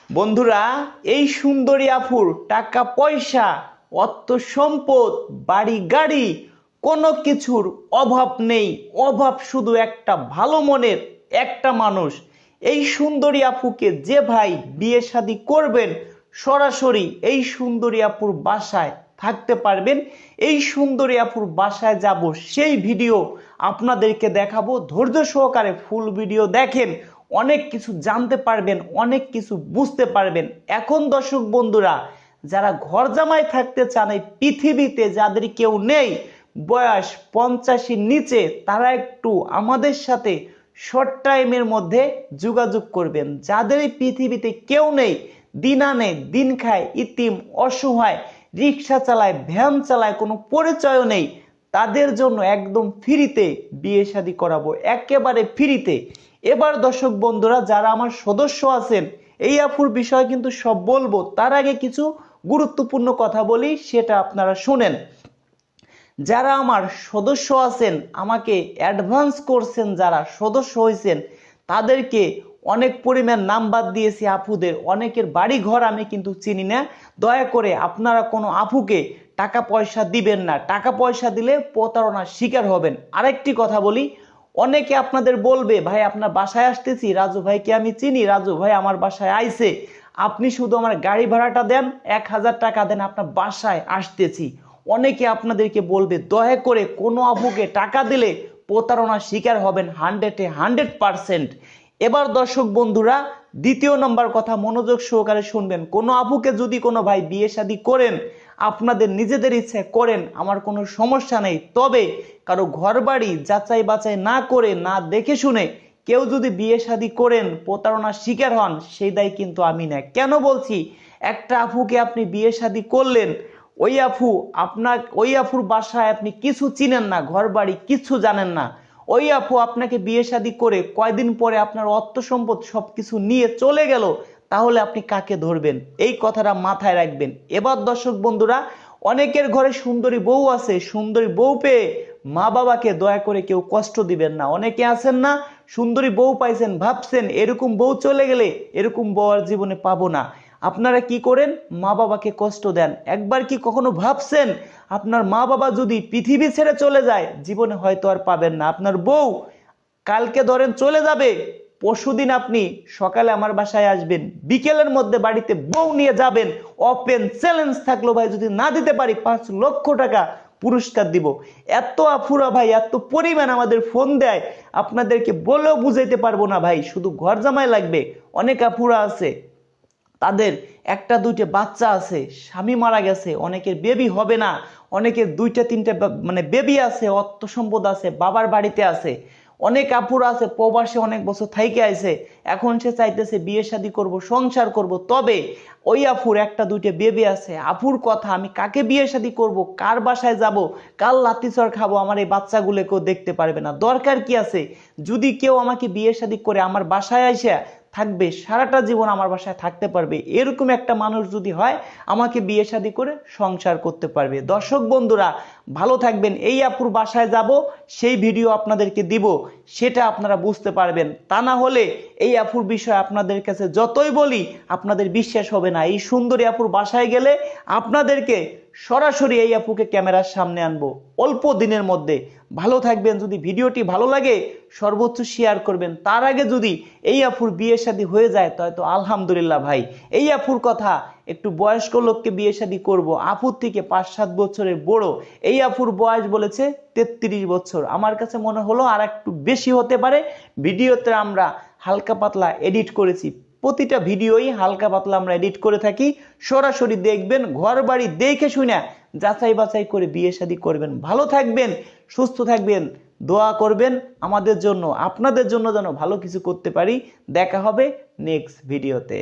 বন্ধুরা, এই সুন্দরী আফুর টাকা পয়সা, অর্থ সম্পদ, বাড়ি গাড়ি কোনো কিছুর অভাব নেই। অভাব শুধু একটা ভালো মনের একটা মানুষ। এই সুন্দরী আফুকে যে ভাই বিয়ে শাদী করবেন, সরাসরি এই সুন্দরী আপুর বাসায় থাকতে পারবেন। এই সুন্দরী আপুর বাসায় যাব, সেই ভিডিও আপনাদেরকে দেখাবো। ধৈর্য সহকারে ফুল ভিডিও দেখেন, অনেক কিছু জানতে পারবেন, অনেক কিছু বুঝতে পারবেন। এখন দর্শক বন্ধুরা, যারা ঘর জামাই থাকতে চান এই পৃথিবীতে, যাদের কেউ নেই, বয়স 50-এর নিচে, তারা একটু আমাদের সাথে শর্ট টাইমের মধ্যে যোগাযোগ করবেন। যাদের এই পৃথিবীতে কেউ নেই, দিন আনে দিন খায়, ইতিম অসহায়, রিক্সা চালায়, ভ্যান চালায়, কোনো পরিচয় নেই, তাদের জন্য একদম ফ্রিতে বিয়ে শাদী করাবো, একেবারে ফ্রিতে। এবার দর্শক বন্ধুরা, যারা আমার সদস্য আছেন, এই আফুর বিষয় কিন্তু সব বলবো, তার আগে কিছু গুরুত্বপূর্ণ কথা বলি, সেটা আপনারা শুনেন। যারা আমার সদস্য আছেন, আমাকে অ্যাডভান্স করছেন, যারা সদস্য হয়েছেন, তাদেরকে অনেক পরিমাণ নাম্বার দিয়েছি আপুদের। অনেকের বাড়ি ঘর আমি কিন্তু চিনি না। দয়া করে আপনারা কোনো আপুকে টাকা পয়সা দিবেন না। টাকা পয়সা দিলে প্রতারণার শিকার হবেন। আরেকটি কথা বলি, অনেকে আপনাদের বলবে, ভাই আপনার বাসায় আসতেছি, রাজু ভাইকে আমি চিনি, রাজু ভাই আমার বাসায় আইছে, আপনি শুধু আমার গাড়ি ভাড়াটা দেন, 1000 টাকা দেন, আপনার বাসায় আসতেছি। অনেকে আপনাদেরকে বলবে, দয়া করে কোনো আপুকে টাকা দিলে প্রতারণার শিকার হবেন 100%। এবার দর্শক বন্ধুরা, দ্বিতীয় নম্বর কথা মনোযোগ সহকারে শুনবেন। কোনো আপুকে যদি কোনো ভাই বিয়ে শাদী করেন, আপনাদের নিজেদের ইচ্ছে করেন, আমার কোনো সমস্যা নেই। তবে কারো ঘর বাড়ি যাচাই বাছাই না করে, না দেখে শুনে কেউ যদি বিয়ে শাদী করেন, প্রতারণার শিকার হন, সেই দায় কিন্তু আমি না। কেন বলছি? একটা আপুকে আপনি বিয়ে শাদী করলেন, ওই আফুর বাসায় আপনি কিছু চিনেন না, ঘর বাড়ি কিছু জানেন না। ওই আপু আপনাকে বিয়ে শাদী করে কয়দিন পরে আপনার অর্থ সম্পদ সবকিছু নিয়ে চলে গেল, তাহলে আপনি কাকে ধরবেন? এই কথাটা মাথায় রাখবেন। এবার দর্শক বন্ধুরা, অনেকের ঘরে সুন্দরী বউ আছে, সুন্দরী বউ পেয়ে মা বাবাকে দয়া করে কেউ কষ্ট দিবেন না। অনেকে আছেন না, সুন্দরী বউ পাইছেন, ভাবছেন এরকম বউ চলে গেলে এরকম বউ আর জীবনে পাবো না। আপনারা কি করেন? মা বাবাকে কষ্ট দেন। একবার কি কখনো ভাবছেন আপনার মা বাবা যদি পৃথিবী ছেড়ে চলে যায়, জীবনে হয়তো আর পাবেন না? আপনার বউ কালকে ধরেন চলে যাবে, পরশুদিন আপনি সকালে আমার বাসায় আসবেন, বিকেলের মধ্যে বাড়িতে বউ নিয়ে যাবেন। ওপেন চ্যালেঞ্জ থাকলো, ভাই যদি না দিতে পারি 5 লক্ষ টাকা পুরস্কার দিব। এত আফুরা ভাই, এত পরিমাণ আমাদের ফোন দেয়, আপনাদেরকে বলেও বুঝাইতে পারবো না ভাই। শুধু ঘর জামাই লাগবে। অনেক আফুরা আছে, তাদের একটা দুইটা বাচ্চা আছে, স্বামী মারা গেছে, অনেকের বেবি হবে না, অনেকের দুইটা তিনটা মানে বেবি আছে, অর্থ সম্পদ আছে, বাবার বাড়িতে আছে। অনেক আপুর আছে প্রবাসে অনেক বছর থাইকে আছে, এখন সে চাইতেছে বিয়ে শাদী করব, সংসার করব। তবে ওই আফুর একটা দুইটা বেবি আছে। আফুর কথা, আমি কাকে বিয়ে শাদী করব, কার বাসায় যাব, কার লাত্তিচর খাবো, আমার এই বাচ্চাগুলোকেও দেখতে পারবে না। দরকার কি আছে? যদি কেউ আমাকে বিয়ে শাদী করে আমার বাসায় আসে থাকবে, সারাটা জীবন আমার বাসায় থাকতে পারবে, এরকম একটা মানুষ যদি হয়, আমাকে বিয়ে শাদী করে সংসার করতে পারবে। দর্শক বন্ধুরা, ভালো থাকবেন। এই আপুর বাসায় যাব, সেই ভিডিও আপনাদেরকে দিব, সেটা আপনারা বুঝতে পারবেন। তা না হলে এই আপুর বিষয় আপনাদের কাছে যতই বলি, আপনাদের বিশ্বাস হবে না। এই সুন্দরী আপুর বাসায় গেলে আপনাদেরকে সরাসরি এই আপুকে ক্যামেরার সামনে আনবো অল্প দিনের মধ্যে। ভালো থাকবেন। যদি ভিডিওটি ভালো লাগে সর্বোচ্চ শেয়ার করবেন। তার আগে যদি এই আপুর বিয়ে শাদী হয়ে যায়, তাই তো আলহামদুলিল্লাহ ভাই। এই আপুর কথা, একটু বয়স্ক লোককে বিয়ে শাদী করবো, আপুর থেকে 5-7 বছরের বড়। এই আপুর বয়স বলেছে 33 বছর। আমার কাছে মনে হলো আর একটু বেশি হতে পারে। ভিডিওতে আমরা হালকা পাতলা এডিট করেছি, প্রতিটা ভিডিওই হালকা পাতলা আমরা এডিট করে থাকি। সরাসরি দেখবেন, ঘর বাড়ি দেখে শুনে যাচাই বাছাই করে বিয়ে শাদী করবেন। ভালো থাকবেন, সুস্থ থাকবেন, দোয়া করবেন আমাদের জন্য, আপনাদের জন্য যেন ভালো কিছু করতে পারি। দেখা হবে নেক্সট ভিডিওতে।